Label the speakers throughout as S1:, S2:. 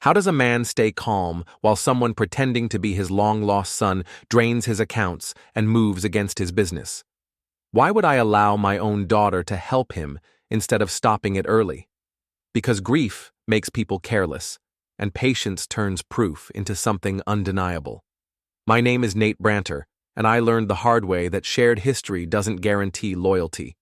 S1: How does a man stay calm while someone pretending to be his long-lost son drains his accounts and moves against his business? Why would I allow my own daughter to help him instead of stopping it early? Because grief makes people careless, and patience turns proof into something undeniable. My name is Nate Brantor, and I learned the hard way that shared history doesn't guarantee loyalty.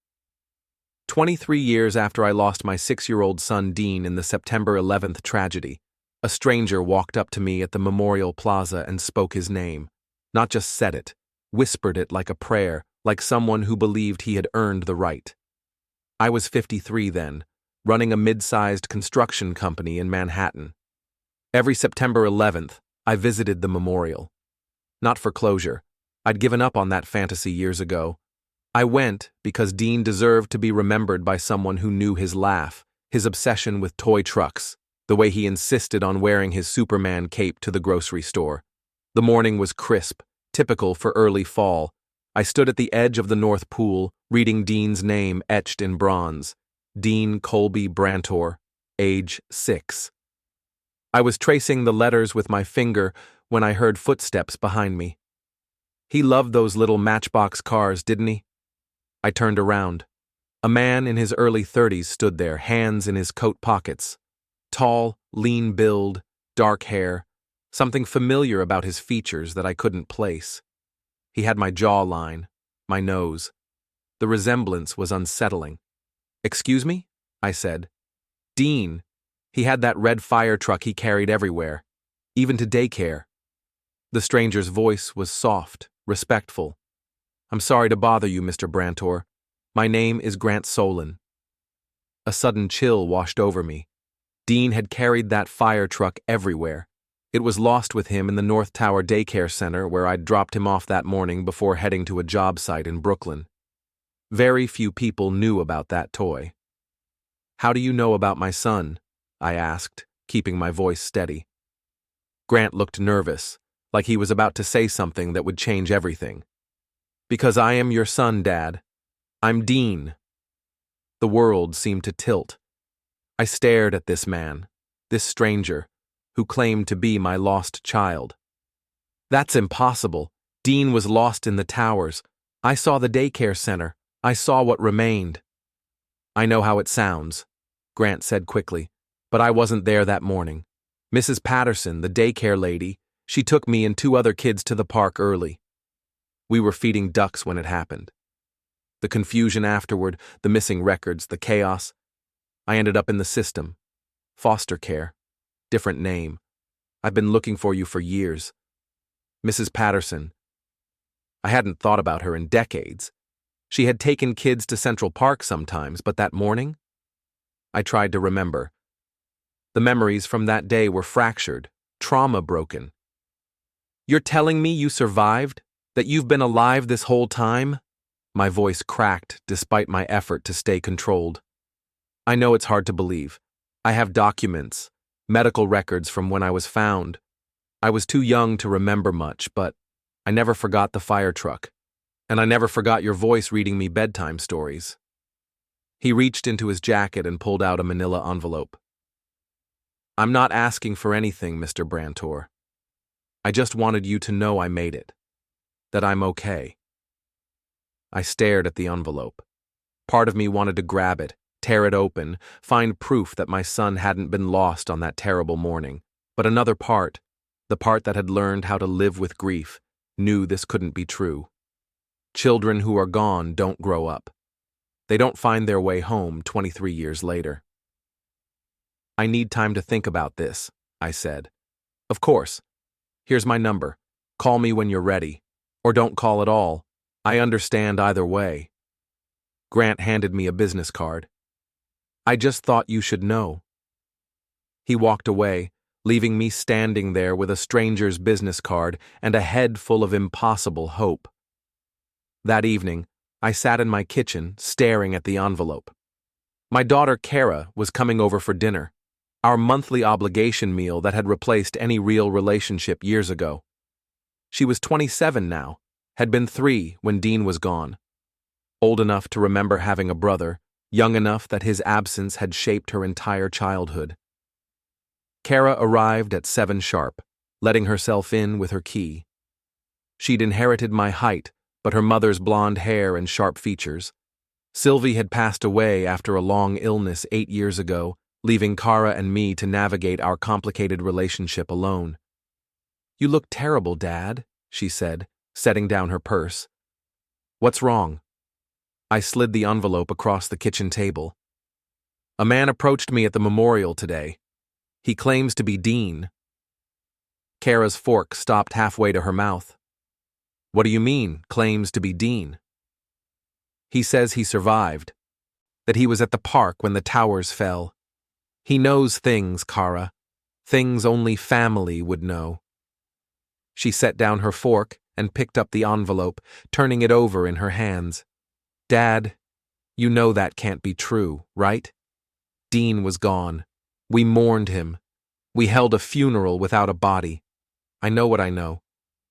S1: 23 years after I lost my 6-year-old son Dean in the September 11th tragedy, a stranger walked up to me at the Memorial Plaza and spoke his name. Not just said it, whispered it like a prayer, like someone who believed he had earned the right. I was 53 then, running a mid-sized construction company in Manhattan. Every September 11th, I visited the memorial. Not for closure. I'd given up on that fantasy years ago. I went because Dean deserved to be remembered by someone who knew his laugh, his obsession with toy trucks, the way he insisted on wearing his Superman cape to the grocery store. The morning was crisp, typical for early fall. I stood at the edge of the North Pool, reading Dean's name etched in bronze. Dean Colby Brantor, age 6. I was tracing the letters with my finger when I heard footsteps behind me. He loved those little matchbox cars, didn't he? I turned around. A man in his early 30s stood there, hands in his coat pockets. Tall, lean build, dark hair, something familiar about his features that I couldn't place. He had my jawline, my nose. The resemblance was unsettling. "Excuse me?" I said. "Dean. He had that red fire truck he carried everywhere, even to daycare." The stranger's voice was soft, respectful. "I'm sorry to bother you, Mr. Brantor. My name is Grant Solen." A sudden chill washed over me. Dean had carried that fire truck everywhere. It was lost with him in the North Tower Daycare Center where I'd dropped him off that morning before heading to a job site in Brooklyn. Very few people knew about that toy. "How do you know about my son?" I asked, keeping my voice steady. Grant looked nervous, like he was about to say something that would change everything. "Because I am your son, Dad. I'm Dean." The world seemed to tilt. I stared at this man, this stranger, who claimed to be my lost child. "That's impossible. Dean was lost in the towers. I saw the daycare center. I saw what remained." "I know how it sounds," Grant said quickly, "but I wasn't there that morning. Mrs. Patterson, the daycare lady, she took me and 2 other kids to the park early. We were feeding ducks when it happened. The confusion afterward, the missing records, the chaos. I ended up in the system. Foster care. Different name. I've been looking for you for years. Mrs. Patterson. I hadn't thought about her in decades. She had taken kids to Central Park sometimes, but that morning? I tried to remember. The memories from that day were fractured, trauma-broken. "You're telling me you survived? That you've been alive this whole time?" My voice cracked despite my effort to stay controlled. "I know it's hard to believe. I have documents, medical records from when I was found. I was too young to remember much, but I never forgot the fire truck. And I never forgot your voice reading me bedtime stories." He reached into his jacket and pulled out a manila envelope. "I'm not asking for anything, Mr. Brantor. I just wanted you to know I made it. That I'm okay." I stared at the envelope. Part of me wanted to grab it, tear it open, find proof that my son hadn't been lost on that terrible morning. But another part, the part that had learned how to live with grief, knew this couldn't be true. Children who are gone don't grow up. They don't find their way home 23 years later. "I need time to think about this," I said. "Of course. Here's my number. Call me when you're ready. Or don't call at all. I understand either way." Grant handed me a business card. "I just thought you should know." He walked away, leaving me standing there with a stranger's business card and a head full of impossible hope. That evening, I sat in my kitchen, staring at the envelope. My daughter Kara was coming over for dinner, our monthly obligation meal that had replaced any real relationship years ago. She was 27 now, had been 3 when Dean was gone. Old enough to remember having a brother, young enough that his absence had shaped her entire childhood. Kara arrived at 7 sharp, letting herself in with her key. She'd inherited my height, but her mother's blonde hair and sharp features. Sylvie had passed away after a long illness 8 years ago, leaving Kara and me to navigate our complicated relationship alone. "You look terrible, Dad," she said, setting down her purse. "What's wrong?" I slid the envelope across the kitchen table. "A man approached me at the memorial today. He claims to be Dean." Kara's fork stopped halfway to her mouth. "What do you mean, claims to be Dean?" "He says he survived, that he was at the park when the towers fell. He knows things, Kara, things only family would know." She set down her fork and picked up the envelope, turning it over in her hands. "Dad, you know that can't be true, right? Dean was gone. We mourned him. We held a funeral without a body. I know what I know.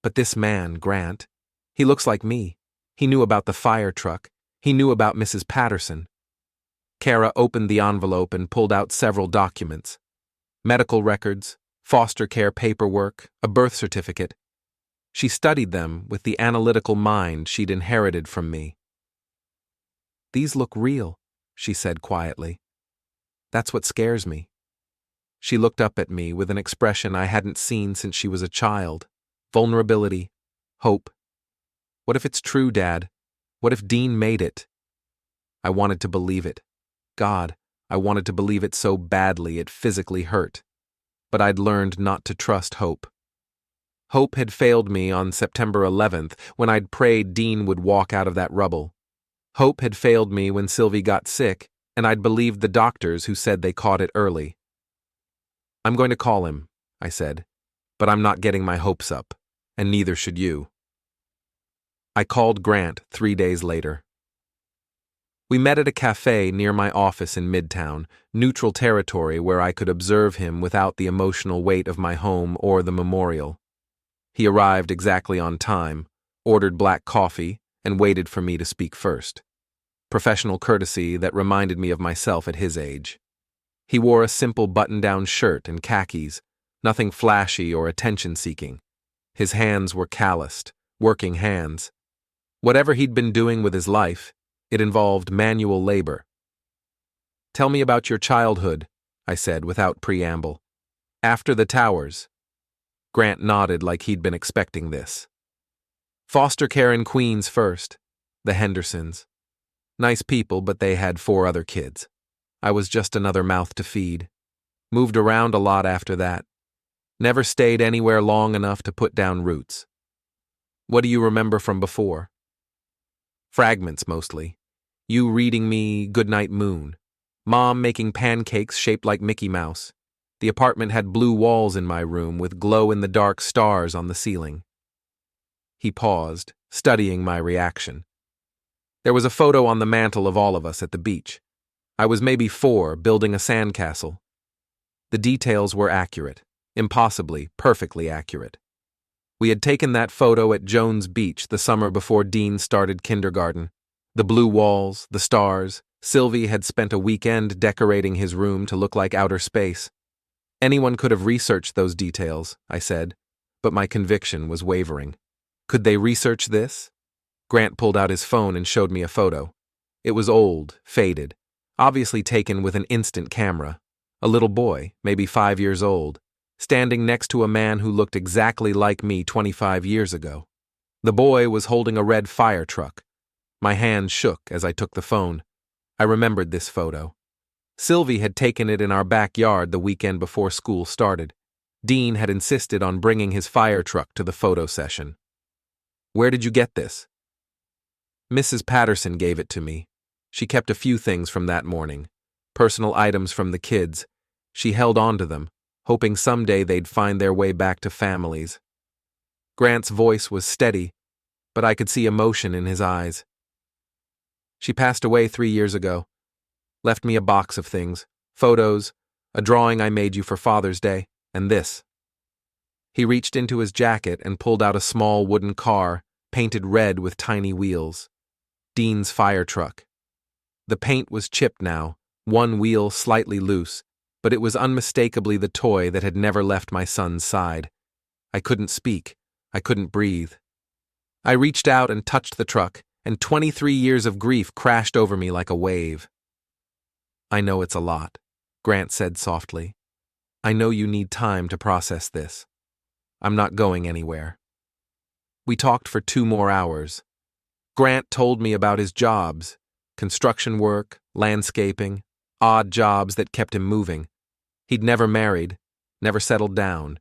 S1: But this man, Grant, he looks like me. He knew about the fire truck. He knew about Mrs. Patterson." Kara opened the envelope and pulled out several documents. Medical records, foster care paperwork, a birth certificate. She studied them with the analytical mind she'd inherited from me. "These look real," she said quietly. "That's what scares me." She looked up at me with an expression I hadn't seen since she was a child. Vulnerability, hope. "What if it's true, Dad? What if Dean made it?" I wanted to believe it. God, I wanted to believe it so badly it physically hurt. But I'd learned not to trust hope. Hope had failed me on September 11th when I'd prayed Dean would walk out of that rubble. Hope had failed me when Sylvie got sick, and I'd believed the doctors who said they caught it early. "I'm going to call him," I said, "but I'm not getting my hopes up, and neither should you." I called Grant 3 days later. We met at a cafe near my office in Midtown, neutral territory where I could observe him without the emotional weight of my home or the memorial. He arrived exactly on time, ordered black coffee, and waited for me to speak first. Professional courtesy that reminded me of myself at his age. He wore a simple button-down shirt and khakis, nothing flashy or attention-seeking. His hands were calloused, working hands. Whatever he'd been doing with his life, it involved manual labor. "Tell me about your childhood," I said without preamble. "After the towers." Grant nodded like he'd been expecting this. "Foster care in Queens first. The Hendersons. Nice people, but they had 4 other kids. I was just another mouth to feed. Moved around a lot after that. Never stayed anywhere long enough to put down roots." "What do you remember from before?" "Fragments, mostly. You reading me Goodnight Moon. Mom making pancakes shaped like Mickey Mouse. The apartment had blue walls in my room with glow-in-the-dark stars on the ceiling." He paused, studying my reaction. "There was a photo on the mantle of all of us at the beach. I was maybe 4, building a sandcastle." The details were accurate, impossibly, perfectly accurate. We had taken that photo at Jones Beach the summer before Dean started kindergarten. The blue walls, the stars. Sylvie had spent a weekend decorating his room to look like outer space. Anyone could have researched those details, I said, but my conviction was wavering. Could they research this? Grant pulled out his phone and showed me a photo. It was old, faded, obviously taken with an instant camera. A little boy, maybe 5 years old, standing next to a man who looked exactly like me 25 years ago. The boy was holding a red fire truck. My hand shook as I took the phone. I remembered this photo. Sylvie had taken it in our backyard the weekend before school started. Dean had insisted on bringing his fire truck to the photo session. "Where did you get this?" "Mrs. Patterson gave it to me. She kept a few things from that morning. Personal items from the kids. She held on to them, hoping someday they'd find their way back to families." Grant's voice was steady, but I could see emotion in his eyes. "She passed away 3 years ago. Left me a box of things, photos, a drawing I made you for Father's Day, and this." He reached into his jacket and pulled out a small wooden car, painted red with tiny wheels. Dean's fire truck. The paint was chipped now, one wheel slightly loose, but it was unmistakably the toy that had never left my son's side. I couldn't speak. I couldn't breathe. I reached out and touched the truck, and 23 years of grief crashed over me like a wave. "I know it's a lot," Grant said softly. "I know you need time to process this. I'm not going anywhere." We talked for 2 more hours. Grant told me about his jobs, construction work, landscaping, odd jobs that kept him moving. He'd never married, never settled down.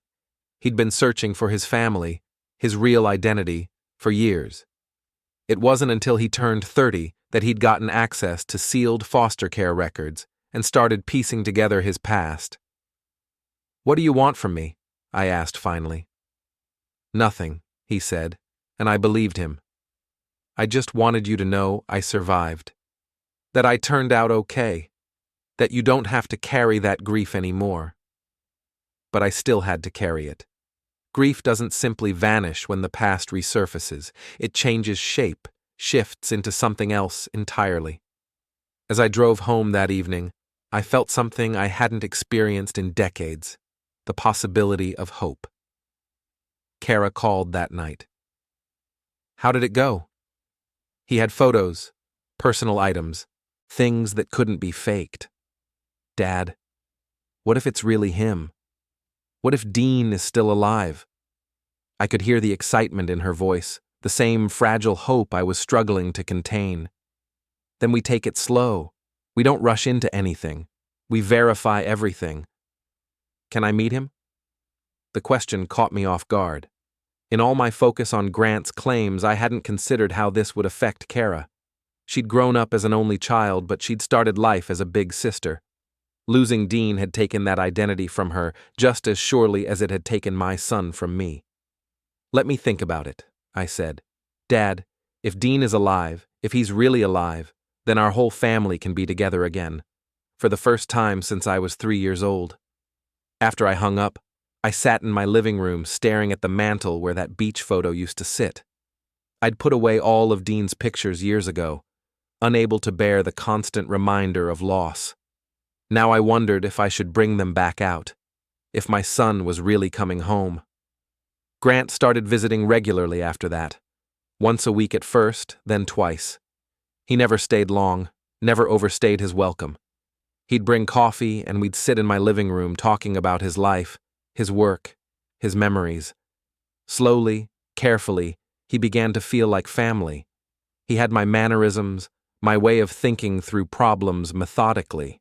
S1: He'd been searching for his family, his real identity, for years. It wasn't until he turned 30 that he'd gotten access to sealed foster care records and started piecing together his past. "What do you want from me?" I asked finally. "Nothing," he said, and I believed him. "I just wanted you to know I survived. That I turned out okay. That you don't have to carry that grief anymore." But I still had to carry it. Grief doesn't simply vanish when the past resurfaces. It changes shape, shifts into something else entirely. As I drove home that evening, I felt something I hadn't experienced in decades: the possibility of hope. Kara called that night. "How did it go?" He had photos, personal items, things that couldn't be faked. "Dad, what if it's really him? What if Dean is still alive?" I could hear the excitement in her voice, the same fragile hope I was struggling to contain. "Then we take it slow. We don't rush into anything. We verify everything. Can I meet him?" The question caught me off guard. In all my focus on Grant's claims, I hadn't considered how this would affect Kara. She'd grown up as an only child, but she'd started life as a big sister. Losing Dean had taken that identity from her just as surely as it had taken my son from me. "Let me think about it," I said. "Dad, if Dean is alive, if he's really alive, then our whole family can be together again, for the first time since I was 3 years old." After I hung up, I sat in my living room staring at the mantel where that beach photo used to sit. I'd put away all of Dean's pictures years ago, unable to bear the constant reminder of loss. Now I wondered if I should bring them back out, if my son was really coming home. Grant started visiting regularly after that, once a week at first, then twice. He never stayed long, never overstayed his welcome. He'd bring coffee and we'd sit in my living room talking about his life, his work, his memories. Slowly, carefully, he began to feel like family. He had my mannerisms, my way of thinking through problems methodically.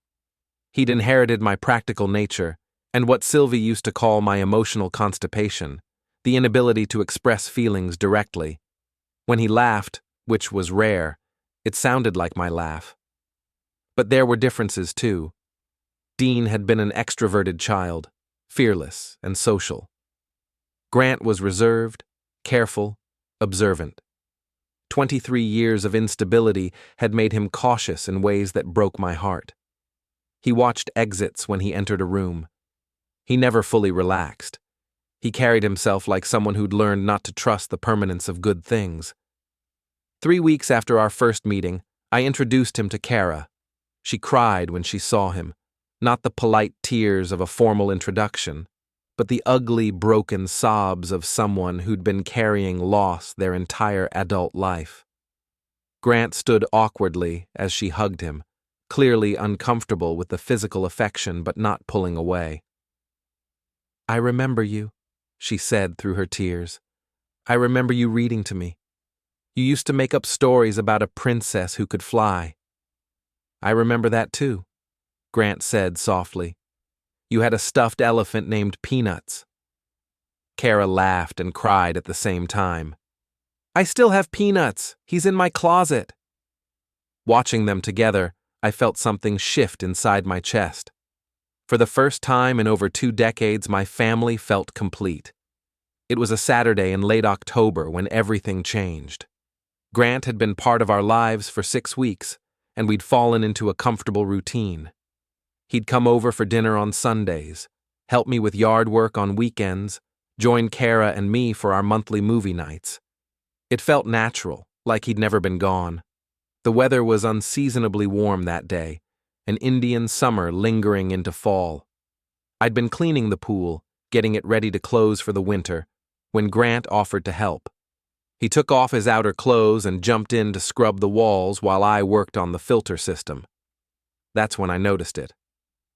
S1: He'd inherited my practical nature, and what Sylvie used to call my emotional constipation, the inability to express feelings directly. When he laughed, which was rare, it sounded like my laugh. But there were differences too. Dean had been an extroverted child, fearless and social. Grant was reserved, careful, observant. 23 years of instability had made him cautious in ways that broke my heart. He watched exits when he entered a room. He never fully relaxed. He carried himself like someone who'd learned not to trust the permanence of good things. 3 weeks after our first meeting, I introduced him to Kara. She cried when she saw him, not the polite tears of a formal introduction, but the ugly, broken sobs of someone who'd been carrying loss their entire adult life. Grant stood awkwardly as she hugged him, clearly uncomfortable with the physical affection but not pulling away. "I remember you," she said through her tears. "I remember you reading to me. You used to make up stories about a princess who could fly." "I remember that too," Grant said softly. "You had a stuffed elephant named Peanuts." Kara laughed and cried at the same time. "I still have Peanuts. He's in my closet." Watching them together, I felt something shift inside my chest. For the first time in over 2 decades, my family felt complete. It was a Saturday in late October when everything changed. Grant had been part of our lives for 6 weeks, and we'd fallen into a comfortable routine. He'd come over for dinner on Sundays, help me with yard work on weekends, join Kara and me for our monthly movie nights. It felt natural, like he'd never been gone. The weather was unseasonably warm that day, an Indian summer lingering into fall. I'd been cleaning the pool, getting it ready to close for the winter, when Grant offered to help. He took off his outer clothes and jumped in to scrub the walls while I worked on the filter system. That's when I noticed it.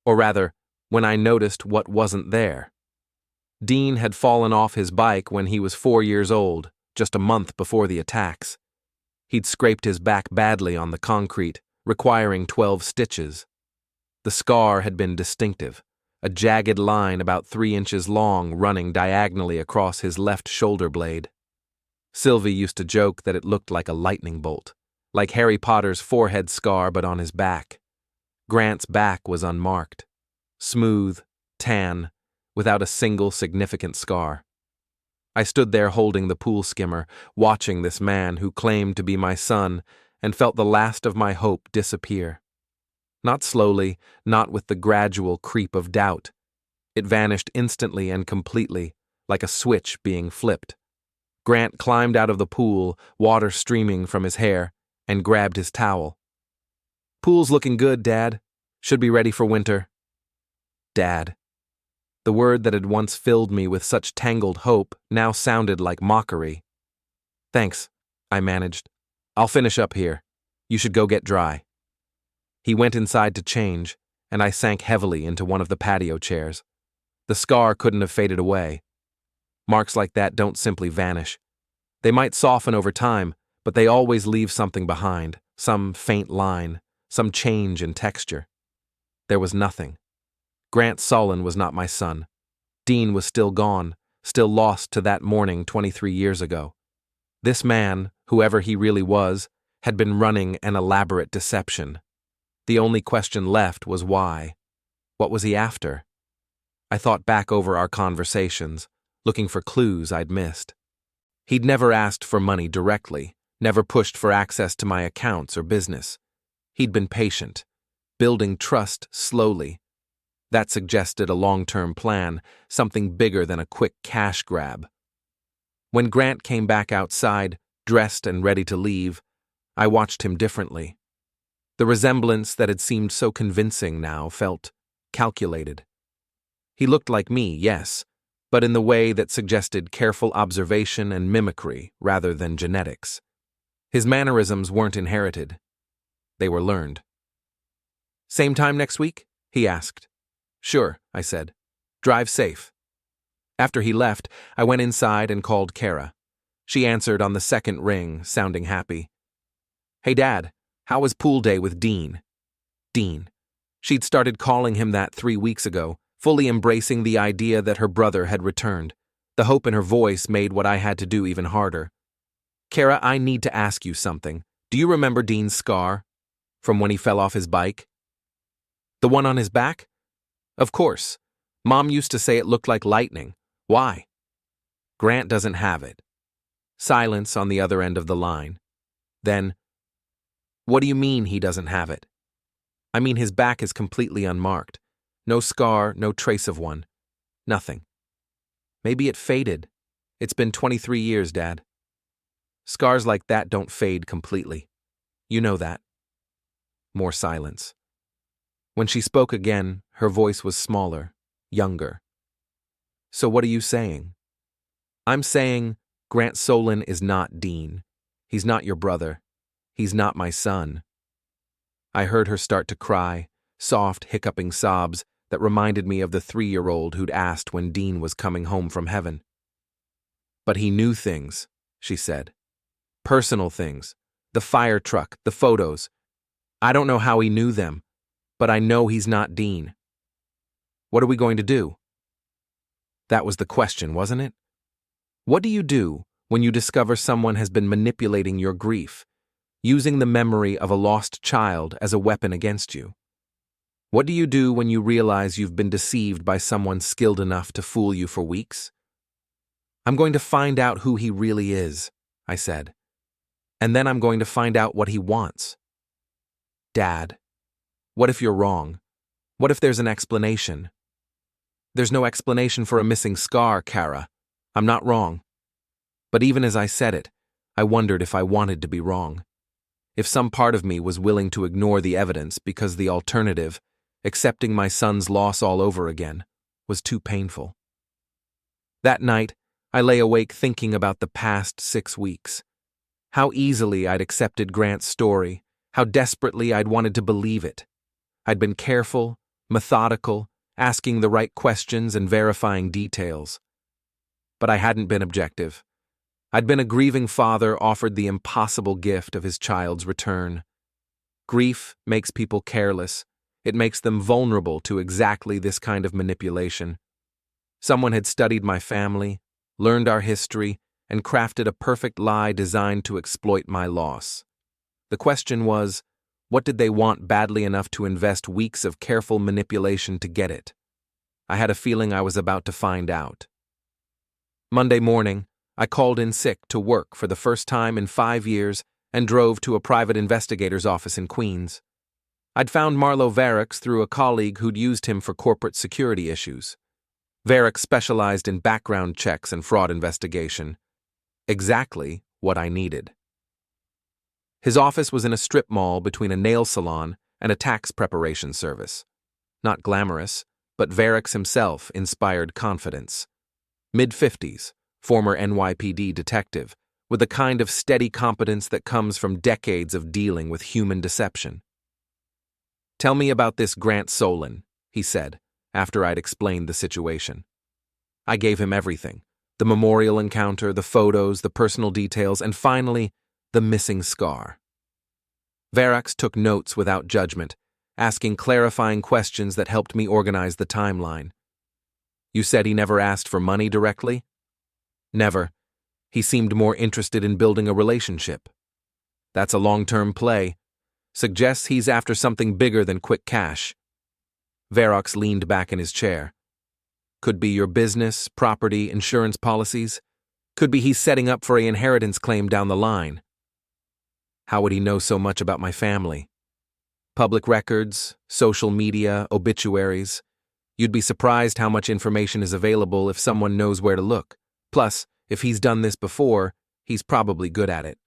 S1: Or rather, when I noticed what wasn't there. Dean had fallen off his bike when he was 4 years old, just a month before the attacks. He'd scraped his back badly on the concrete, requiring 12 stitches. The scar had been distinctive, a jagged line about 3 inches long running diagonally across his left shoulder blade. Sylvie used to joke that it looked like a lightning bolt, like Harry Potter's forehead scar but on his back. Grant's back was unmarked, smooth, tan, without a single significant scar. I stood there holding the pool skimmer, watching this man who claimed to be my son, and felt the last of my hope disappear. Not slowly, not with the gradual creep of doubt. It vanished instantly and completely, like a switch being flipped. Grant climbed out of the pool, water streaming from his hair, and grabbed his towel. "Pool's looking good, Dad. Should be ready for winter." Dad. The word that had once filled me with such tangled hope now sounded like mockery. "Thanks," I managed. "I'll finish up here. You should go get dry." He went inside to change, and I sank heavily into one of the patio chairs. The scar couldn't have faded away. Marks like that don't simply vanish. They might soften over time, but they always leave something behind, some faint line, some change in texture. There was nothing. Grant Solen was not my son. Dean was still gone, still lost to that morning 23 years ago. This man, whoever he really was, had been running an elaborate deception. The only question left was why. What was he after? I thought back over our conversations, looking for clues I'd missed. He'd never asked for money directly, never pushed for access to my accounts or business. He'd been patient, building trust slowly. That suggested a long-term plan, something bigger than a quick cash grab. When Grant came back outside, dressed and ready to leave, I watched him differently. The resemblance that had seemed so convincing now felt calculated. He looked like me, yes, but in the way that suggested careful observation and mimicry rather than genetics. His mannerisms weren't inherited. They were learned. "Same time next week?" he asked. "Sure," I said. "Drive safe." After he left, I went inside and called Kara. She answered on the second ring, sounding happy. "Hey, Dad, how was pool day with Dean?" Dean. She'd started calling him that 3 weeks ago, fully embracing the idea that her brother had returned. The hope in her voice made what I had to do even harder. "Kara, I need to ask you something. Do you remember Dean's scar? From when he fell off his bike?" "The one on his back?" "Of course. Mom used to say it looked like lightning. Why?" "Grant doesn't have it." Silence on the other end of the line. Then, "What do you mean he doesn't have it?" "I mean his back is completely unmarked. No scar, no trace of one. Nothing." "Maybe it faded. It's been 23 years, Dad." "Scars like that don't fade completely. You know that." More silence. When she spoke again, her voice was smaller, younger. "So what are you saying?" "I'm saying Grant Solen is not Dean. He's not your brother. He's not my son." I heard her start to cry, soft, hiccuping sobs that reminded me of the 3-year-old who'd asked when Dean was coming home from heaven. "But he knew things," she said. "Personal things. The fire truck, the photos. I don't know how he knew them, but I know he's not Dean." "What are we going to do?" That was the question, wasn't it? What do you do when you discover someone has been manipulating your grief, using the memory of a lost child as a weapon against you? What do you do when you realize you've been deceived by someone skilled enough to fool you for weeks? "I'm going to find out who he really is," I said. "And then I'm going to find out what he wants." "Dad, what if you're wrong? What if there's an explanation?" "There's no explanation for a missing scar, Kara. I'm not wrong." But even as I said it, I wondered if I wanted to be wrong. If some part of me was willing to ignore the evidence because the alternative, accepting my son's loss all over again, was too painful. That night, I lay awake thinking about the past 6 weeks. How easily I'd accepted Grant's story, how desperately I'd wanted to believe it. I'd been careful, methodical, asking the right questions and verifying details. But I hadn't been objective. I'd been a grieving father offered the impossible gift of his child's return. Grief makes people careless. It makes them vulnerable to exactly this kind of manipulation. Someone had studied my family, learned our history, and crafted a perfect lie designed to exploit my loss. The question was, what did they want badly enough to invest weeks of careful manipulation to get it? I had a feeling I was about to find out. Monday morning, I called in sick to work for the first time in 5 years and drove to a private investigator's office in Queens. I'd found Marlo Variks through a colleague who'd used him for corporate security issues. Variks specialized in background checks and fraud investigation. Exactly what I needed. His office was in a strip mall between a nail salon and a tax preparation service. Not glamorous, but Variks himself inspired confidence. Mid-50s, former NYPD detective, with the kind of steady competence that comes from decades of dealing with human deception. "Tell me about this Grant Solen," he said, after I'd explained the situation. I gave him everything: the memorial encounter, the photos, the personal details, and finally, the missing scar. Variks took notes without judgment, asking clarifying questions that helped me organize the timeline. "You said he never asked for money directly?" "Never. He seemed more interested in building a relationship." "That's a long-term play. Suggests he's after something bigger than quick cash." Variks leaned back in his chair. "Could be your business, property, insurance policies. Could be he's setting up for an inheritance claim down the line." "How would he know so much about my family?" "Public records, social media, obituaries. You'd be surprised how much information is available if someone knows where to look. Plus, if he's done this before, he's probably good at it."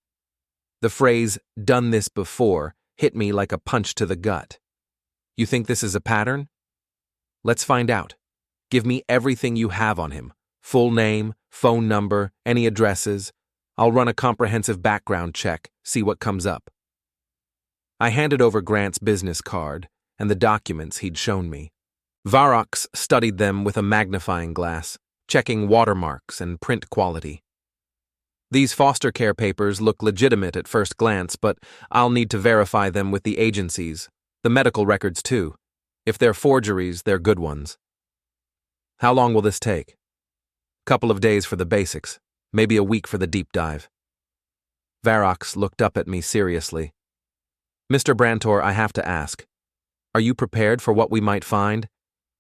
S1: The phrase, "done this before," hit me like a punch to the gut. "You think this is a pattern?" "Let's find out. Give me everything you have on him. Full name, phone number, any addresses. I'll run a comprehensive background check, see what comes up." I handed over Grant's business card and the documents he'd shown me. Variks studied them with a magnifying glass, checking watermarks and print quality. "These foster care papers look legitimate at first glance, but I'll need to verify them with the agencies, the medical records too. If they're forgeries, they're good ones." "How long will this take?" "Couple of days for the basics, maybe a week for the deep dive." Variks looked up at me seriously. "Mr. Brantor, I have to ask, are you prepared for what we might find?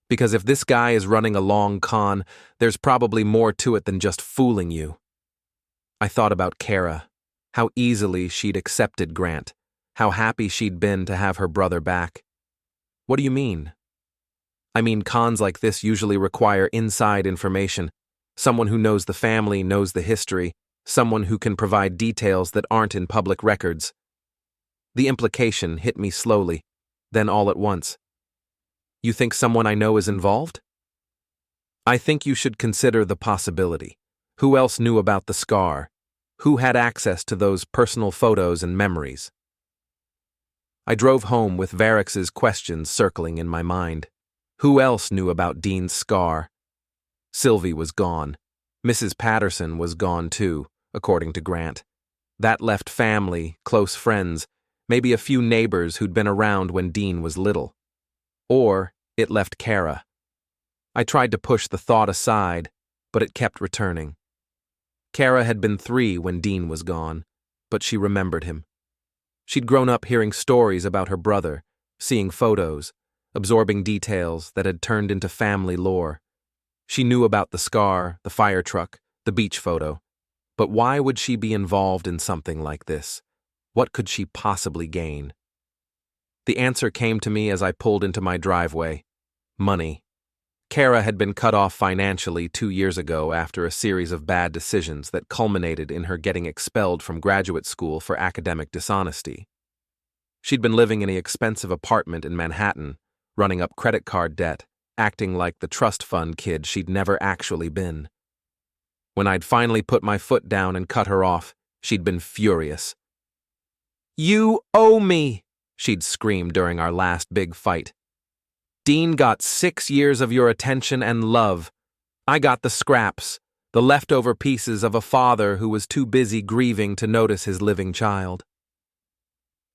S1: Because if this guy is running a long con, there's probably more to it than just fooling you." I thought about Kara, how easily she'd accepted Grant, how happy she'd been to have her brother back. "What do you mean?" "I mean, cons like this usually require inside information, someone who knows the family, knows the history, someone who can provide details that aren't in public records." The implication hit me slowly, then all at once. "You think someone I know is involved?" "I think you should consider the possibility. Who else knew about the scar? Who had access to those personal photos and memories?" I drove home with Variks's questions circling in my mind. Who else knew about Dean's scar? Sylvie was gone. Mrs. Patterson was gone too, according to Grant. That left family, close friends, maybe a few neighbors who'd been around when Dean was little. Or it left Kara. I tried to push the thought aside, but it kept returning. Kara had been 3 when Dean was gone, but she remembered him. She'd grown up hearing stories about her brother, seeing photos, absorbing details that had turned into family lore. She knew about the scar, the fire truck, the beach photo. But why would she be involved in something like this? What could she possibly gain? The answer came to me as I pulled into my driveway. Money. Kara had been cut off financially 2 years ago after a series of bad decisions that culminated in her getting expelled from graduate school for academic dishonesty. She'd been living in an expensive apartment in Manhattan, running up credit card debt, acting like the trust fund kid she'd never actually been. When I'd finally put my foot down and cut her off, she'd been furious. "You owe me," she'd screamed during our last big fight. "Dean got 6 years of your attention and love. I got the scraps, the leftover pieces of a father who was too busy grieving to notice his living child."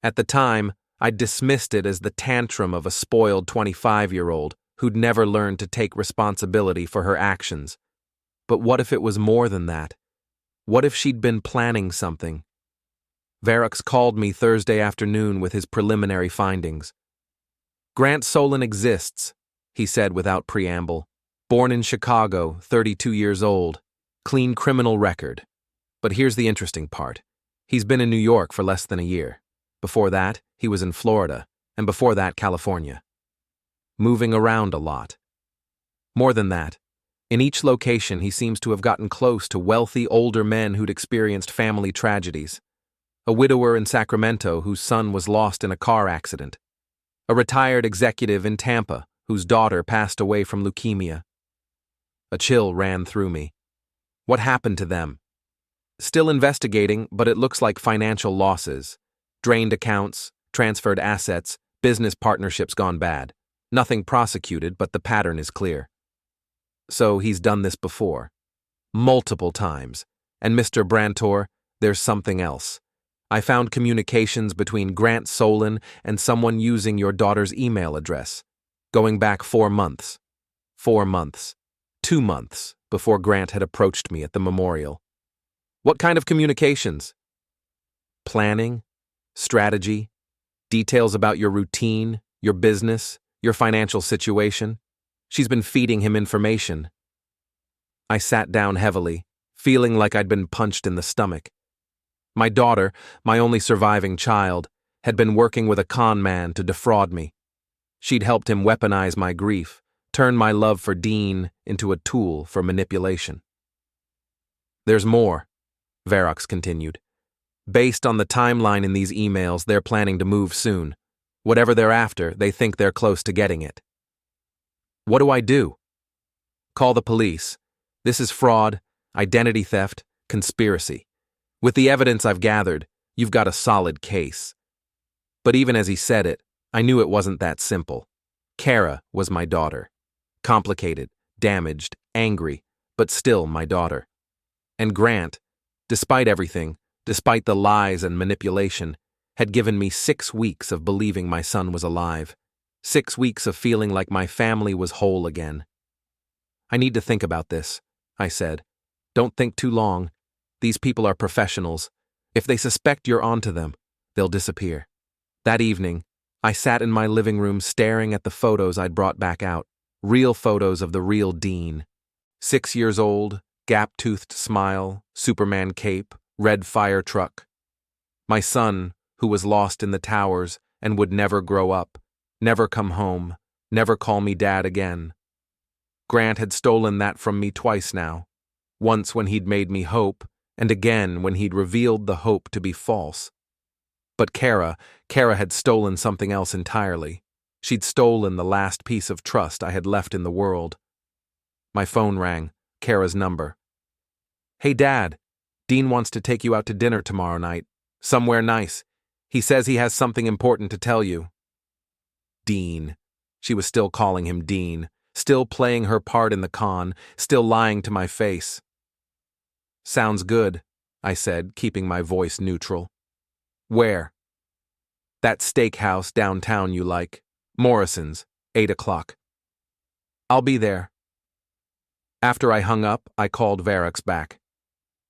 S1: At the time, I'd dismissed it as the tantrum of a spoiled 25-year-old who'd never learned to take responsibility for her actions. But what if it was more than that? What if she'd been planning something? Varrox called me Thursday afternoon with his preliminary findings. "Grant Solen exists," he said without preamble. "Born in Chicago, 32 years old. Clean criminal record. But here's the interesting part. He's been in New York for less than a year. Before that, he was in Florida, and before that, California. Moving around a lot. More than that, in each location he seems to have gotten close to wealthy older men who'd experienced family tragedies. A widower in Sacramento whose son was lost in a car accident. A retired executive in Tampa whose daughter passed away from leukemia. A chill ran through me. What happened to them? Still investigating, but it looks like financial losses. Drained accounts, transferred assets, business partnerships gone bad. Nothing prosecuted, but the pattern is clear. So he's done this before. Multiple times. And Mr. Brantor, there's something else. I found communications between Grant Solen and someone using your daughter's email address, going back 4 months. 4 months. 2 months before Grant had approached me at the memorial. What kind of communications? Planning? Strategy? Details about your routine, your business, your financial situation? She's been feeding him information. I sat down heavily, feeling like I'd been punched in the stomach. My daughter, my only surviving child, had been working with a con man to defraud me. She'd helped him weaponize my grief, turn my love for Dean into a tool for manipulation. "There's more," Varrox continued. "Based on the timeline in these emails, they're planning to move soon. Whatever they're after, they think they're close to getting it." "What do I do?" "Call the police. This is fraud, identity theft, conspiracy. With the evidence I've gathered, you've got a solid case." But even as he said it, I knew it wasn't that simple. Kara was my daughter. Complicated, damaged, angry, but still my daughter. And Grant, despite everything, despite the lies and manipulation, had given me 6 weeks of believing my son was alive. 6 weeks of feeling like my family was whole again. "I need to think about this," I said. "Don't think too long. These people are professionals. If they suspect you're onto them, they'll disappear." That evening, I sat in my living room staring at the photos I'd brought back out. Real photos of the real Dean. 6 years old, gap-toothed smile, Superman cape, red fire truck. My son, who was lost in the towers and would never grow up, never come home, never call me dad again. Grant had stolen that from me twice now. Once when he'd made me hope, and again when he'd revealed the hope to be false. But Kara had stolen something else entirely. She'd stolen the last piece of trust I had left in the world. My phone rang, Kara's number. "Hey Dad, Dean wants to take you out to dinner tomorrow night. Somewhere nice. He says he has something important to tell you." Dean. She was still calling him Dean, still playing her part in the con, still lying to my face. "Sounds good," I said, keeping my voice neutral. "Where?" "That steakhouse downtown you like. Morrison's, 8 o'clock. "I'll be there." After I hung up, I called Varrox back.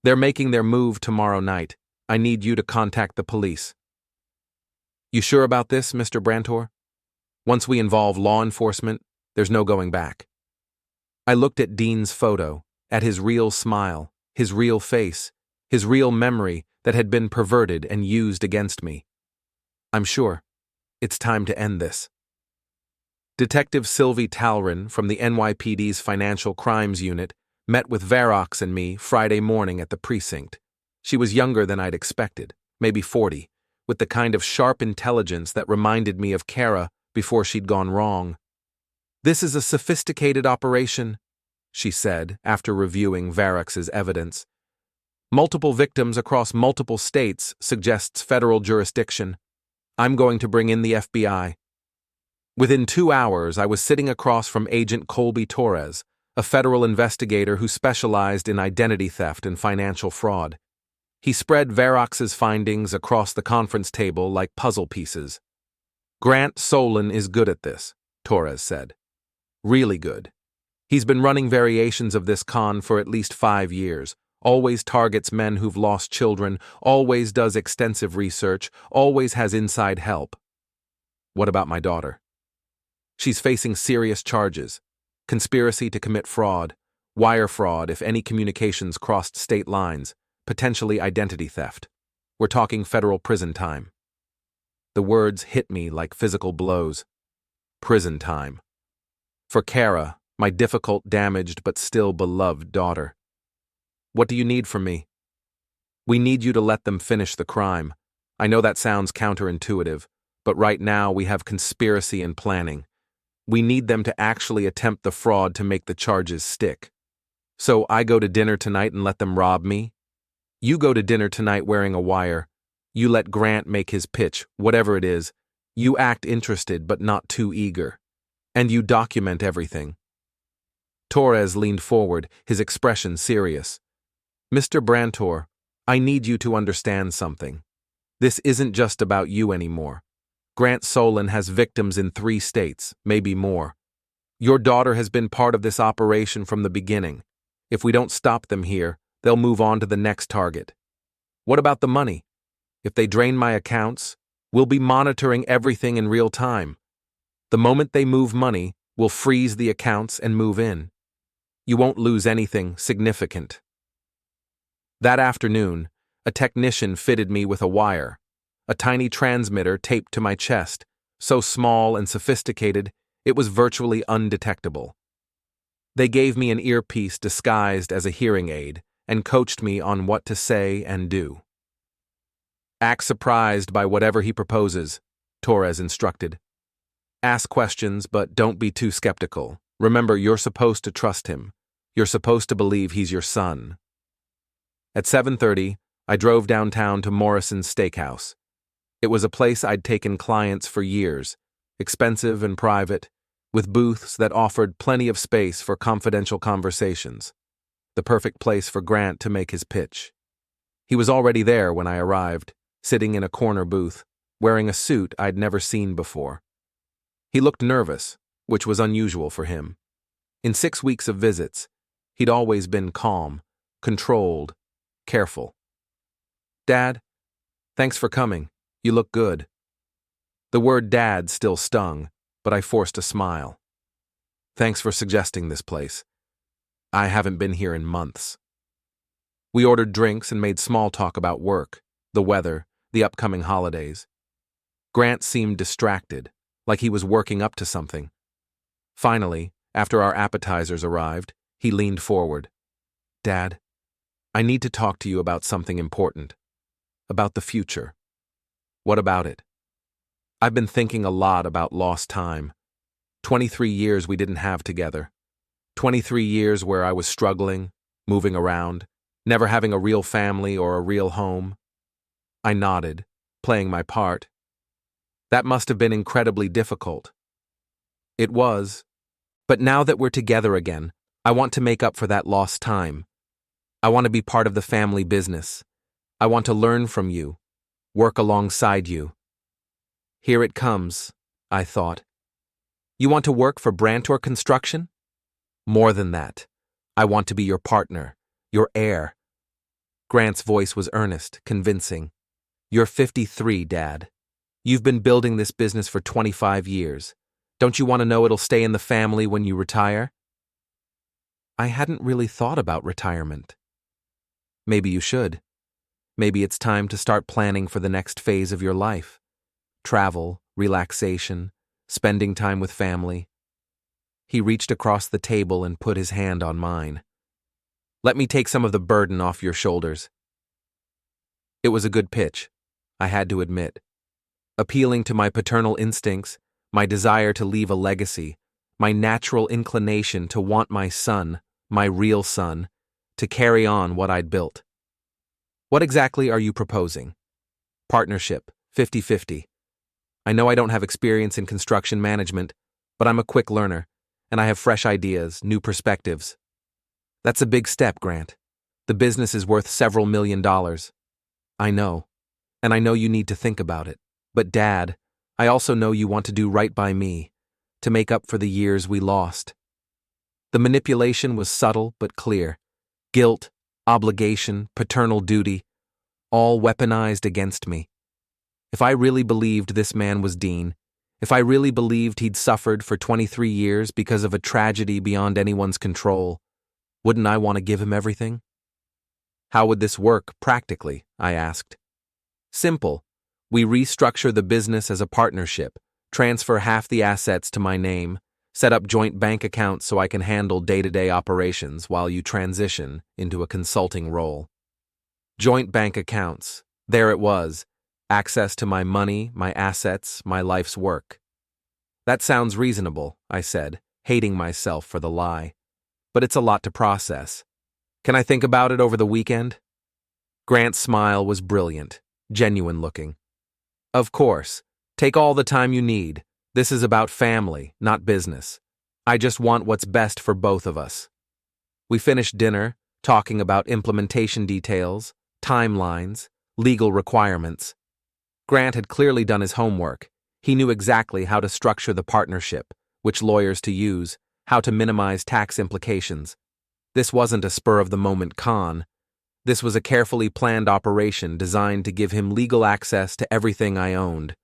S1: "They're making their move tomorrow night. I need you to contact the police." "You sure about this, Mr. Brantor? Once we involve law enforcement, there's no going back." I looked at Dean's photo, at his real smile, his real face, his real memory that had been perverted and used against me. "I'm sure. It's time to end this." Detective Sylvie Talrin from the NYPD's Financial Crimes Unit met with Varrox and me Friday morning at the precinct. She was younger than I'd expected, maybe 40, with the kind of sharp intelligence that reminded me of Kara before she'd gone wrong. This is a sophisticated operation, she said after reviewing Varax's evidence. Multiple victims across multiple states suggests federal jurisdiction. I'm going to bring in the FBI. Within 2 hours, I was sitting across from Agent Colby Torres, a federal investigator who specialized in identity theft and financial fraud. He spread Varax's findings across the conference table like puzzle pieces. Grant Solen is good at this, Torres said. Really good. He's been running variations of this con for at least 5 years, always targets men who've lost children, always does extensive research, always has inside help. What about my daughter? She's facing serious charges: conspiracy to commit fraud, wire fraud if any communications crossed state lines, potentially identity theft. We're talking federal prison time. The words hit me like physical blows. Prison time. For Kara, my difficult, damaged, but still beloved daughter. What do you need from me? We need you to let them finish the crime. I know that sounds counterintuitive, but right now we have conspiracy and planning. We need them to actually attempt the fraud to make the charges stick. So I go to dinner tonight and let them rob me? You go to dinner tonight wearing a wire. You let Grant make his pitch, whatever it is. You act interested but not too eager. And you document everything. Torres leaned forward, his expression serious. Mr. Brantor, I need you to understand something. This isn't just about you anymore. Grant Solen has victims in 3 states, maybe more. Your daughter has been part of this operation from the beginning. If we don't stop them here, they'll move on to the next target. What about the money? If they drain my accounts, we'll be monitoring everything in real time. The moment they move money, we'll freeze the accounts and move in. You won't lose anything significant. That afternoon, a technician fitted me with a wire, a tiny transmitter taped to my chest, so small and sophisticated it was virtually undetectable. They gave me an earpiece disguised as a hearing aid and coached me on what to say and do. Act surprised by whatever he proposes, Torres instructed. Ask questions, but don't be too skeptical. Remember, you're supposed to trust him. You're supposed to believe he's your son. At 7:30, I drove downtown to Morrison's Steakhouse. It was a place I'd taken clients for years, expensive and private, with booths that offered plenty of space for confidential conversations. The perfect place for Grant to make his pitch. He was already there when I arrived, sitting in a corner booth, wearing a suit I'd never seen before. He looked nervous, which was unusual for him. In 6 weeks of visits, he'd always been calm, controlled, careful. Dad, thanks for coming. You look good. The word dad still stung, but I forced a smile. Thanks for suggesting this place. I haven't been here in months. We ordered drinks and made small talk about work, the weather, the upcoming holidays. Grant seemed distracted, like he was working up to something. Finally, after our appetizers arrived, he leaned forward. Dad, I need to talk to you about something important. About the future. What about it? I've been thinking a lot about lost time. 23 years we didn't have together. 23 years where I was struggling, moving around, never having a real family or a real home. I nodded, playing my part. That must have been incredibly difficult. It was. But now that we're together again, I want to make up for that lost time. I want to be part of the family business. I want to learn from you, work alongside you. Here it comes, I thought. You want to work for Brantor Construction? More than that. I want to be your partner, your heir. Grant's voice was earnest, convincing. You're 53, Dad. You've been building this business for 25 years. Don't you want to know it'll stay in the family when you retire? I hadn't really thought about retirement. Maybe you should. Maybe it's time to start planning for the next phase of your life. Travel, relaxation, spending time with family. He reached across the table and put his hand on mine. Let me take some of the burden off your shoulders. It was a good pitch, I had to admit. Appealing to my paternal instincts, my desire to leave a legacy, my natural inclination to want my son, my real son, to carry on what I'd built. What exactly are you proposing? Partnership, 50-50. I know I don't have experience in construction management, but I'm a quick learner, and I have fresh ideas, new perspectives. That's a big step, Grant. The business is worth several $1,000,000. I know, and I know you need to think about it. But Dad, I also know you want to do right by me, to make up for the years we lost. The manipulation was subtle but clear. Guilt, obligation, paternal duty, all weaponized against me. If I really believed this man was Dean, if I really believed he'd suffered for 23 years because of a tragedy beyond anyone's control, wouldn't I want to give him everything? How would this work practically? I asked. Simple. We restructure the business as a partnership, transfer half the assets to my name, set up joint bank accounts so I can handle day-to-day operations while you transition into a consulting role. Joint bank accounts. There it was. Access to my money, my assets, my life's work. That sounds reasonable, I said, hating myself for the lie. But it's a lot to process. Can I think about it over the weekend? Grant's smile was brilliant, genuine looking. Of course. Take all the time you need. This is about family, not business. I just want what's best for both of us. We finished dinner, talking about implementation details, timelines, legal requirements. Grant had clearly done his homework. He knew exactly how to structure the partnership, which lawyers to use, how to minimize tax implications. This wasn't a spur-of-the-moment con. This was a carefully planned operation designed to give him legal access to everything I owned.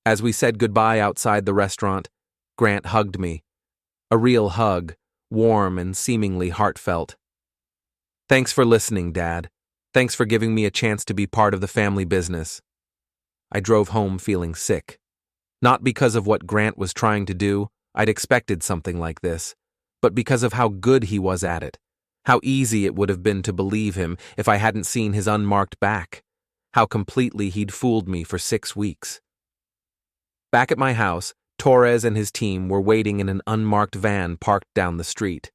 S1: As we said goodbye outside the restaurant, Grant hugged me. A real hug, warm and seemingly heartfelt. Thanks for listening, Dad. Thanks for giving me a chance to be part of the family business. I drove home feeling sick. Not because of what Grant was trying to do, I'd expected something like this, but because of how good he was at it. How easy it would have been to believe him if I hadn't seen his unmarked back. How completely he'd fooled me for 6 weeks. Back at my house, Torres and his team were waiting in an unmarked van parked down the street.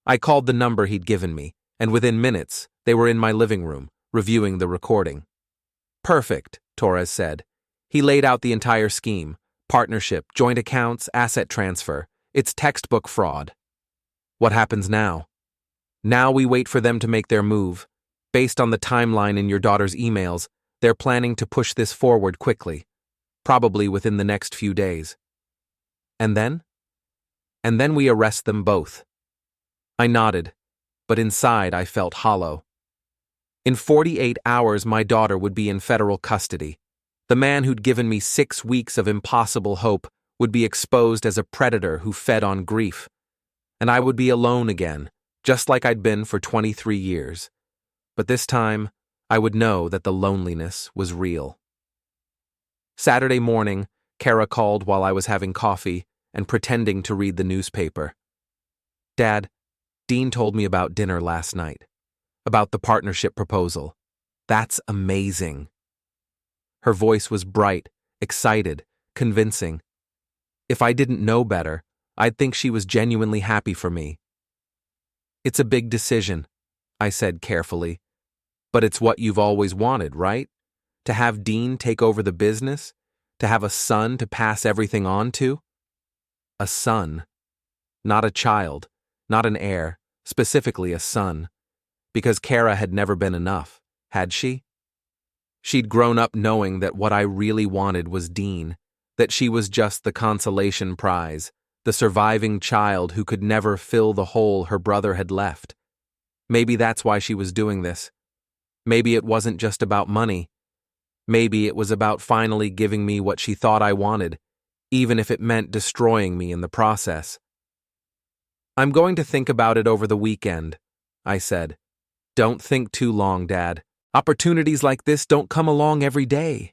S1: I called the number he'd given me, and within minutes, they were in my living room, reviewing the recording. Perfect, Torres said. He laid out the entire scheme: partnership, joint accounts, asset transfer. It's textbook fraud. What happens now? Now we wait for them to make their move. Based on the timeline in your daughter's emails, they're planning to push this forward quickly, probably within the next few days. And then? And then we arrest them both. I nodded, but inside I felt hollow. In 48 hours, my daughter would be in federal custody. The man who'd given me 6 weeks of impossible hope would be exposed as a predator who fed on grief. And I would be alone again, just like I'd been for 23 years. But this time, I would know that the loneliness was real. Saturday morning, Kara called while I was having coffee and pretending to read the newspaper. Dad, Dean told me about dinner last night, about the partnership proposal. That's amazing. Her voice was bright, excited, convincing. If I didn't know better, I'd think she was genuinely happy for me. It's a big decision, I said carefully. But it's what you've always wanted, right? To have Dean take over the business? To have a son to pass everything on to? A son. Not a child, not an heir, specifically a son. Because Kara had never been enough, had she? She'd grown up knowing that what I really wanted was Dean, that she was just the consolation prize, the surviving child who could never fill the hole her brother had left. Maybe that's why she was doing this. Maybe it wasn't just about money. Maybe it was about finally giving me what she thought I wanted, even if it meant destroying me in the process. I'm going to think about it over the weekend, I said. Don't think too long, Dad. Opportunities like this don't come along every day.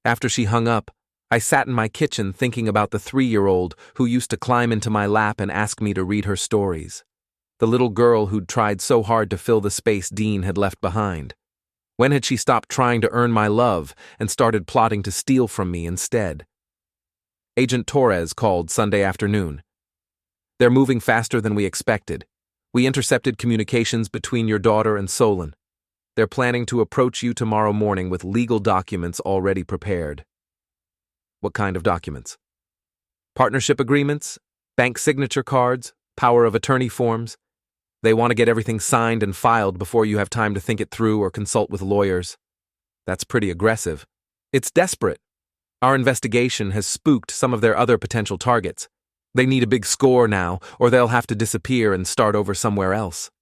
S1: After she hung up, I sat in my kitchen thinking about the 3-year-old who used to climb into my lap and ask me to read her stories. The little girl who'd tried so hard to fill the space Dean had left behind. When had she stopped trying to earn my love and started plotting to steal from me instead? Agent Torres called Sunday afternoon. They're moving faster than we expected. We intercepted communications between your daughter and Solen. They're planning to approach you tomorrow morning with legal documents already prepared. What kind of documents? Partnership agreements, bank signature cards, power of attorney forms. They want to get everything signed and filed before you have time to think it through or consult with lawyers. That's pretty aggressive. It's desperate. Our investigation has spooked some of their other potential targets. They need a big score now, or they'll have to disappear and start over somewhere else.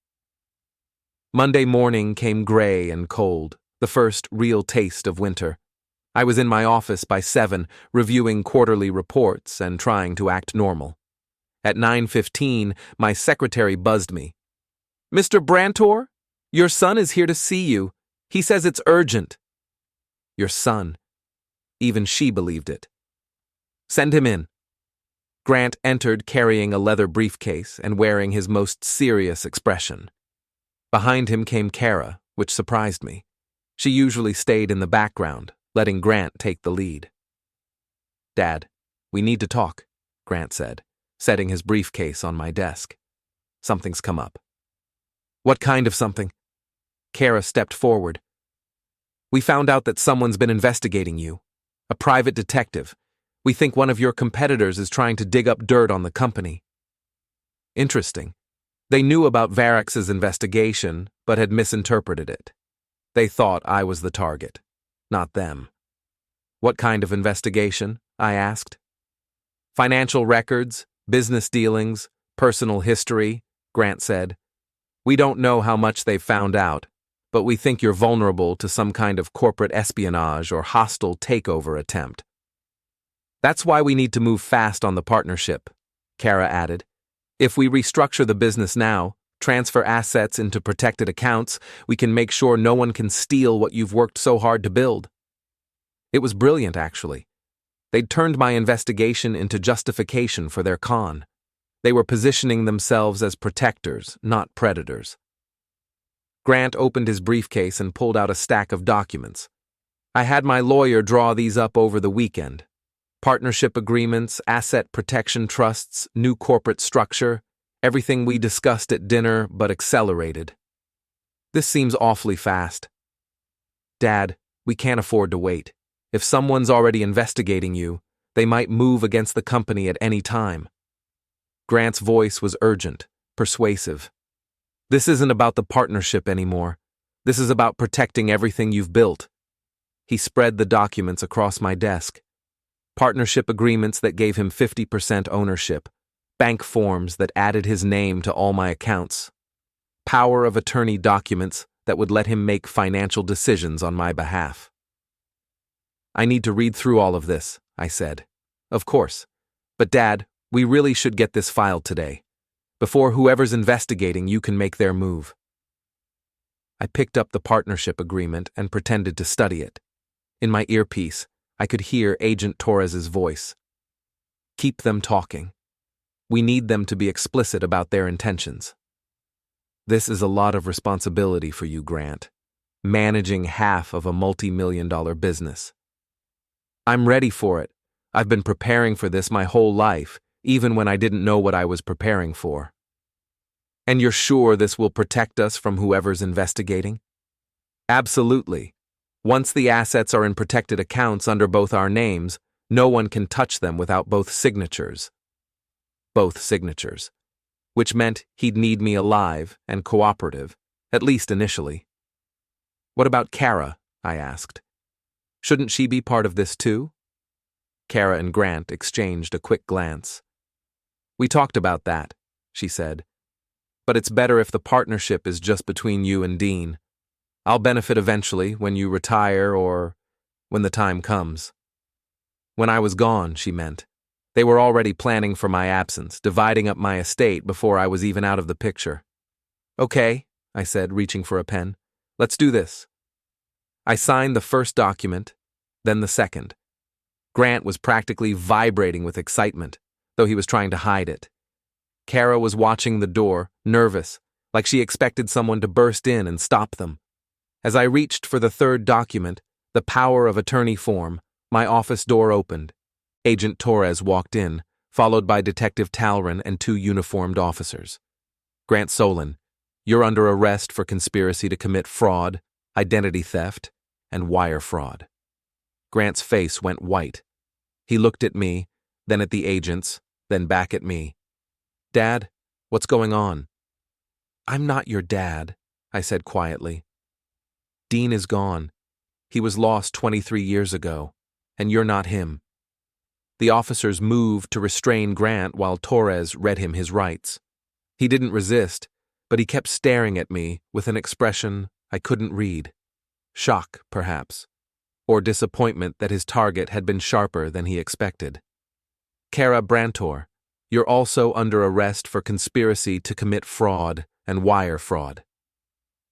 S1: Monday morning came gray and cold, the first real taste of winter. I was in my office by 7, reviewing quarterly reports and trying to act normal. At 9:15, my secretary buzzed me. "Mr. Brantor, your son is here to see you. He says it's urgent." Your son. Even she believed it. "Send him in." Grant entered carrying a leather briefcase and wearing his most serious expression. Behind him came Kara, which surprised me. She usually stayed in the background, letting Grant take the lead. "Dad, we need to talk," Grant said, setting his briefcase on my desk. "Something's come up." "What kind of something?" Kara stepped forward. "We found out that someone's been investigating you. A private detective. We think one of your competitors is trying to dig up dirt on the company." Interesting. They knew about Varex's investigation, but had misinterpreted it. They thought I was the target, not them. "What kind of investigation?" I asked. "Financial records, business dealings, personal history," Grant said. "We don't know how much they've found out, but we think you're vulnerable to some kind of corporate espionage or hostile takeover attempt." "That's why we need to move fast on the partnership," Kara added. "If we restructure the business now, transfer assets into protected accounts, we can make sure no one can steal what you've worked so hard to build." It was brilliant, actually. They'd turned my investigation into justification for their con. They were positioning themselves as protectors, not predators. Grant opened his briefcase and pulled out a stack of documents. "I had my lawyer draw these up over the weekend. Partnership agreements, asset protection trusts, new corporate structure, everything we discussed at dinner but accelerated. This seems awfully fast." "Dad, we can't afford to wait. If someone's already investigating you, they might move against the company at any time." Grant's voice was urgent, persuasive. "This isn't about the partnership anymore. This is about protecting everything you've built." He spread the documents across my desk. Partnership agreements that gave him 50% ownership, bank forms that added his name to all my accounts, power of attorney documents that would let him make financial decisions on my behalf. "I need to read through all of this," I said. "Of course. But Dad, we really should get this filed today. Before whoever's investigating you can make their move." I picked up the partnership agreement and pretended to study it. In my earpiece, I could hear Agent Torres's voice. "Keep them talking. We need them to be explicit about their intentions." "This is a lot of responsibility for you, Grant. Managing half of a multi-million-dollar business." "I'm ready for it. I've been preparing for this my whole life, even when I didn't know what I was preparing for." "And you're sure this will protect us from whoever's investigating?" "Absolutely. Once the assets are in protected accounts under both our names, no one can touch them without both signatures." Both signatures. Which meant he'd need me alive and cooperative, at least initially. "What about Kara?" I asked. "Shouldn't she be part of this too?" Kara and Grant exchanged a quick glance. "We talked about that," she said. "But it's better if the partnership is just between you and Dean. I'll benefit eventually when you retire or when the time comes." When I was gone, she meant. They were already planning for my absence, dividing up my estate before I was even out of the picture. "Okay," I said, reaching for a pen. "Let's do this." I signed the first document, then the second. Grant was practically vibrating with excitement, though he was trying to hide it. Kara was watching the door, nervous, like she expected someone to burst in and stop them. As I reached for the third document, the power of attorney form, my office door opened. Agent Torres walked in, followed by Detective Talron and 2 uniformed officers. Grant Solen, you're under arrest for conspiracy to commit fraud, identity theft, and wire fraud. Grant's face went white. He looked at me, then at the agents, then back at me. Dad, what's going on? I'm not your dad, I said quietly. Dean is gone. He was lost 23 years ago, and you're not him. The officers moved to restrain Grant while Torres read him his rights. He didn't resist, but he kept staring at me with an expression I couldn't read. Shock, perhaps, or disappointment that his target had been sharper than he expected. Nate Brantor, you're also under arrest for conspiracy to commit fraud and wire fraud.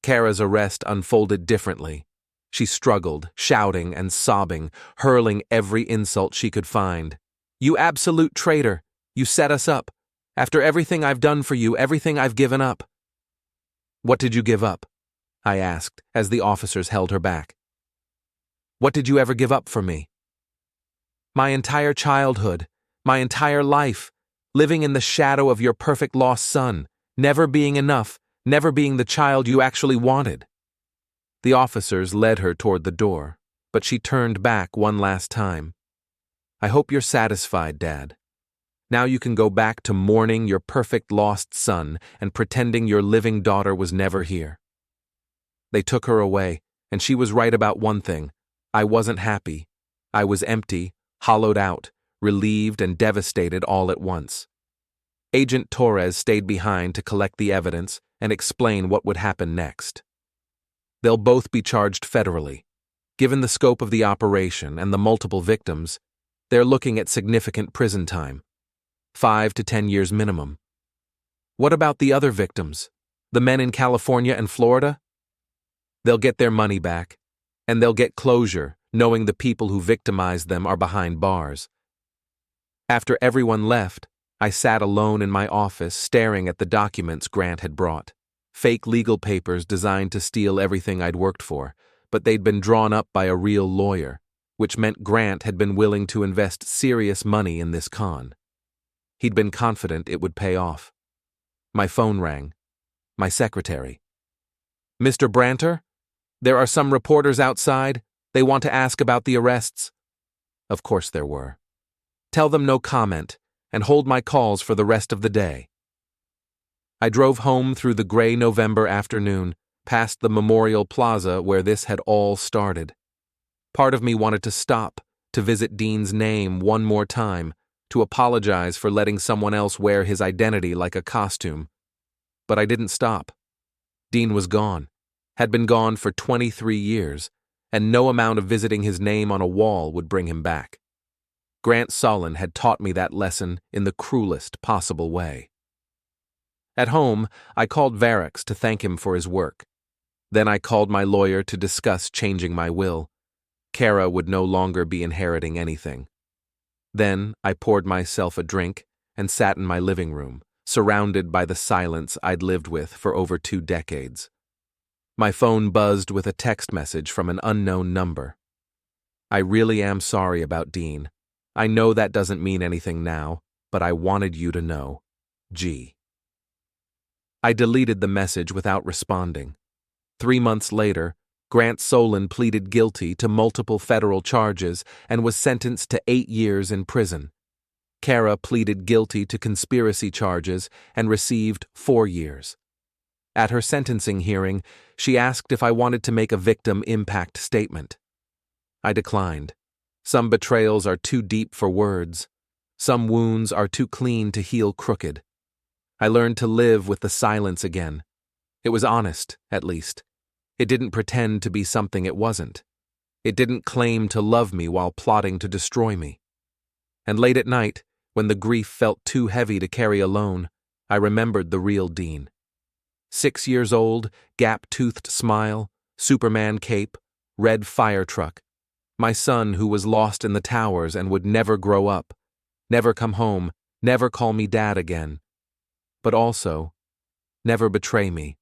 S1: Kara's arrest unfolded differently. She struggled, shouting and sobbing, hurling every insult she could find. You absolute traitor! You set us up. After everything I've done for you, everything I've given up. What did you give up? I asked as the officers held her back. What did you ever give up for me? My entire childhood, my entire life, living in the shadow of your perfect lost son, never being enough, never being the child you actually wanted. The officers led her toward the door, but she turned back one last time. I hope you're satisfied, Dad. Now you can go back to mourning your perfect lost son and pretending your living daughter was never here. They took her away, and she was right about one thing. I wasn't happy. I was empty, hollowed out, relieved and devastated all at once. Agent Torres stayed behind to collect the evidence and explain what would happen next. They'll both be charged federally. Given the scope of the operation and the multiple victims, they're looking at significant prison time. 5 to 10 years minimum. What about the other victims? The men in California and Florida? They'll get their money back, and they'll get closure, knowing the people who victimized them are behind bars. After everyone left, I sat alone in my office staring at the documents Grant had brought. Fake legal papers designed to steal everything I'd worked for, but they'd been drawn up by a real lawyer, which meant Grant had been willing to invest serious money in this con. He'd been confident it would pay off. My phone rang. My secretary. Mr. Brantor? There are some reporters outside. They want to ask about the arrests. Of course there were. Tell them no comment, and hold my calls for the rest of the day. I drove home through the gray November afternoon, past the Memorial Plaza where this had all started. Part of me wanted to stop, to visit Dean's name one more time, to apologize for letting someone else wear his identity like a costume. But I didn't stop. Dean was gone, had been gone for 23 years, and no amount of visiting his name on a wall would bring him back. Grant Solen had taught me that lesson in the cruelest possible way. At home, I called Varix to thank him for his work. Then I called my lawyer to discuss changing my will. Kara would no longer be inheriting anything. Then I poured myself a drink and sat in my living room, surrounded by the silence I'd lived with for over 2 decades. My phone buzzed with a text message from an unknown number. I really am sorry about Dean. I know that doesn't mean anything now, but I wanted you to know. G. I deleted the message without responding. 3 months later, Grant Solen pleaded guilty to multiple federal charges and was sentenced to 8 years in prison. Kara pleaded guilty to conspiracy charges and received 4 years. At her sentencing hearing, she asked if I wanted to make a victim impact statement. I declined. Some betrayals are too deep for words. Some wounds are too clean to heal crooked. I learned to live with the silence again. It was honest, at least. It didn't pretend to be something it wasn't. It didn't claim to love me while plotting to destroy me. And late at night, when the grief felt too heavy to carry alone, I remembered the real Dean. 6 years old, gap-toothed smile, Superman cape, red fire truck. My son who was lost in the towers and would never grow up, never come home, never call me dad again. But also, never betray me.